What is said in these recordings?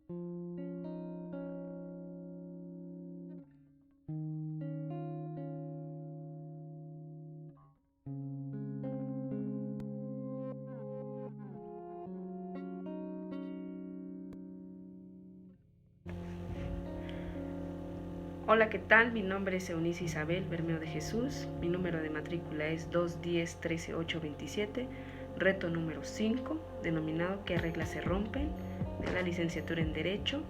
Hola, ¿qué tal? Mi nombre es Eunice Isabel Bermeo de Jesús. Mi número de matrícula es 210-13827, reto número 5, denominado ¿Qué reglas se rompen?, de la licenciatura en Derecho.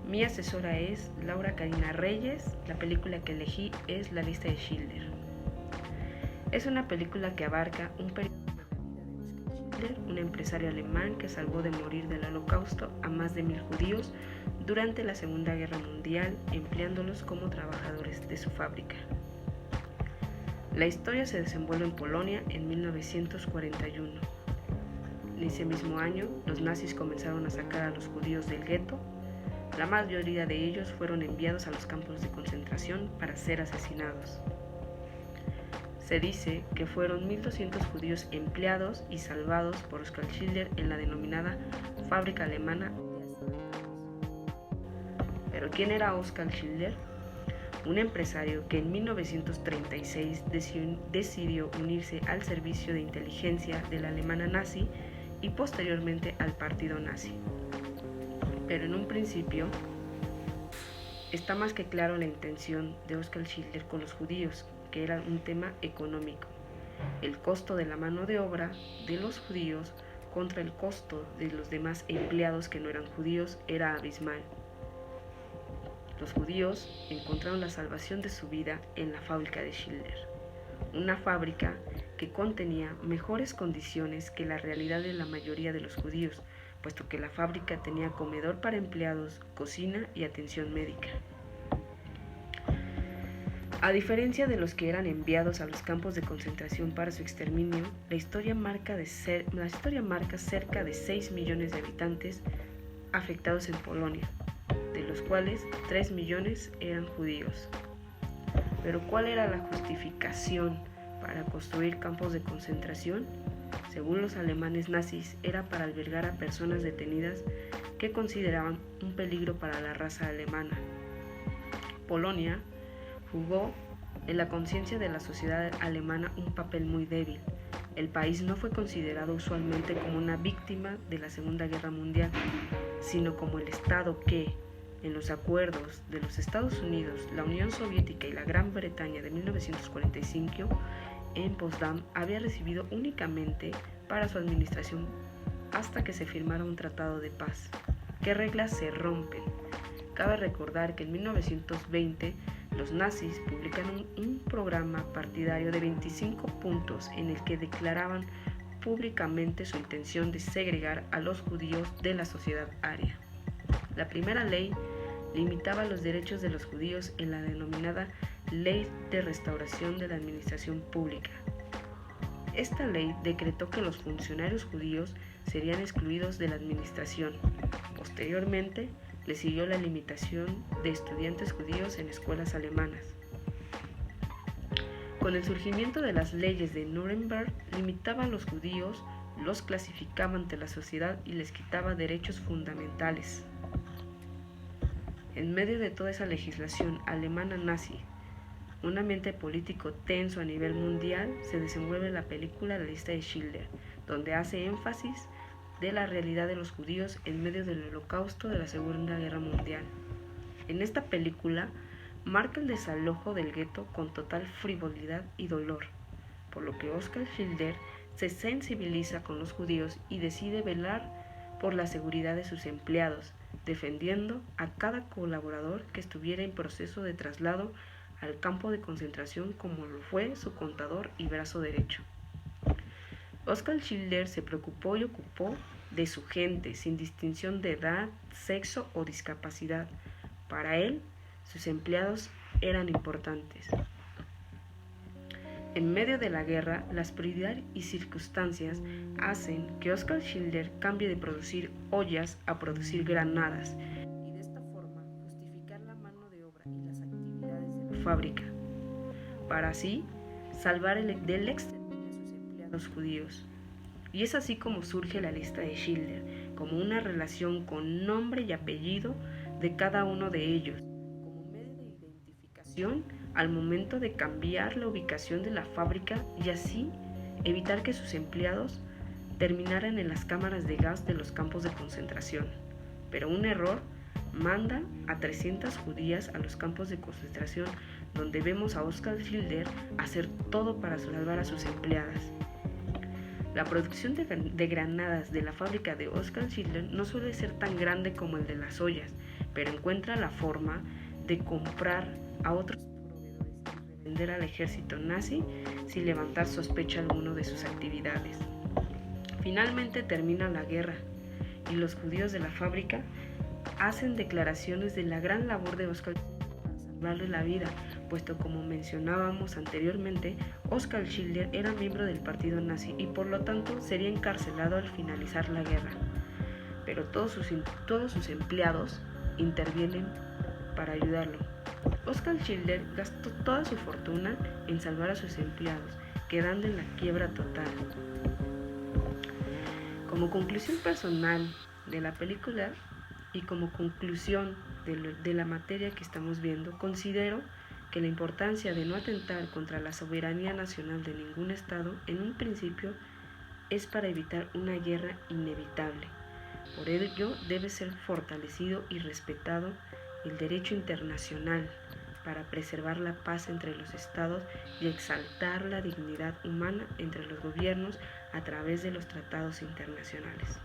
Mi asesora es Laura Karina Reyes. La película que elegí es La lista de Schindler. Es una película que abarca un periodo de la vida de Oskar Schindler, un empresario alemán que salvó de morir del Holocausto a más de 1000 judíos durante la Segunda Guerra Mundial, empleándolos como trabajadores de su fábrica. La historia se desenvuelve en Polonia en 1941. En ese mismo año, los nazis comenzaron a sacar a los judíos del gueto. La mayoría de ellos fueron enviados a los campos de concentración para ser asesinados. Se dice que fueron 1200 judíos empleados y salvados por Oskar Schindler en la denominada fábrica alemana de asesinatos. ¿Pero quién era Oskar Schindler? Un empresario que en 1936 decidió unirse al servicio de inteligencia de la Alemania nazi y posteriormente al partido nazi. Pero en un principio está más que claro la intención de Oskar Schindler con los judíos, que era un tema económico. El costo de la mano de obra de los judíos contra el costo de los demás empleados que no eran judíos era abismal. Los judíos encontraron la salvación de su vida en la fábrica de Schindler, una fábrica que contenía mejores condiciones que la realidad de la mayoría de los judíos, puesto que la fábrica tenía comedor para empleados, cocina y atención médica. A diferencia de los que eran enviados a los campos de concentración para su exterminio, la historia marca cerca de 6 millones de habitantes afectados en Polonia, de los cuales 3 millones eran judíos. Pero ¿cuál era la justificación para construir campos de concentración? Según los alemanes nazis, era para albergar a personas detenidas que consideraban un peligro para la raza alemana. Polonia jugó en la conciencia de la sociedad alemana un papel muy débil. El país no fue considerado usualmente como una víctima de la Segunda Guerra Mundial, sino como el Estado que, en los acuerdos de los Estados Unidos, la Unión Soviética y la Gran Bretaña de 1945, en Potsdam, había recibido únicamente para su administración hasta que se firmara un tratado de paz. ¿Qué reglas se rompen? Cabe recordar que en 1920 los nazis publicaron un programa partidario de 25 puntos en el que declaraban públicamente su intención de segregar a los judíos de la sociedad aria. La primera ley limitaba los derechos de los judíos en la denominada Ley de Restauración de la Administración Pública. Esta ley decretó que los funcionarios judíos serían excluidos de la administración. Posteriormente, le siguió la limitación de estudiantes judíos en escuelas alemanas. Con el surgimiento de las leyes de Nuremberg, limitaba a los judíos, los clasificaba ante la sociedad y les quitaba derechos fundamentales. En medio de toda esa legislación alemana nazi, un ambiente político tenso a nivel mundial, se desenvuelve la película La lista de Schindler, donde hace énfasis de la realidad de los judíos en medio del Holocausto de la Segunda Guerra Mundial. En esta película marca el desalojo del gueto con total frivolidad y dolor, por lo que Oskar Schindler se sensibiliza con los judíos y decide velar por la seguridad de sus empleados, defendiendo a cada colaborador que estuviera en proceso de traslado al campo de concentración, como lo fue su contador y brazo derecho. Oskar Schindler se preocupó y ocupó de su gente, sin distinción de edad, sexo o discapacidad. Para él, sus empleados eran importantes. En medio de la guerra, las prioridades y circunstancias hacen que Oskar Schindler cambie de producir ollas a producir granadas y de esta forma justificar la mano de obra y las actividades de la fábrica, para así salvar del exterminio a sus empleados judíos. Y es así como surge la lista de Schindler, como una relación con nombre y apellido de cada uno de ellos, como medio de identificación al momento de cambiar la ubicación de la fábrica y así evitar que sus empleados terminaran en las cámaras de gas de los campos de concentración. Pero un error manda a 300 judías a los campos de concentración, donde vemos a Oskar Schindler hacer todo para salvar a sus empleadas. La producción de granadas de la fábrica de Oskar Schindler no suele ser tan grande como el de las ollas, pero encuentra la forma de comprar a otros proveedores y revender al ejército nazi sin levantar sospecha alguno de sus actividades. Finalmente termina la guerra y los judíos de la fábrica hacen declaraciones de la gran labor de Oskar para salvarle la vida, puesto como mencionábamos anteriormente, Oskar Schindler era miembro del partido nazi y por lo tanto sería encarcelado al finalizar la guerra. Pero todos sus empleados intervienen para ayudarlo. Oskar Schindler gastó toda su fortuna en salvar a sus empleados, quedando en la quiebra total. Como conclusión personal de la película y como conclusión de la materia que estamos viendo, considero que la importancia de no atentar contra la soberanía nacional de ningún Estado en un principio es para evitar una guerra inevitable. Por ello debe ser fortalecido y respetado el derecho internacional para preservar la paz entre los estados y exaltar la dignidad humana entre los gobiernos a través de los tratados internacionales.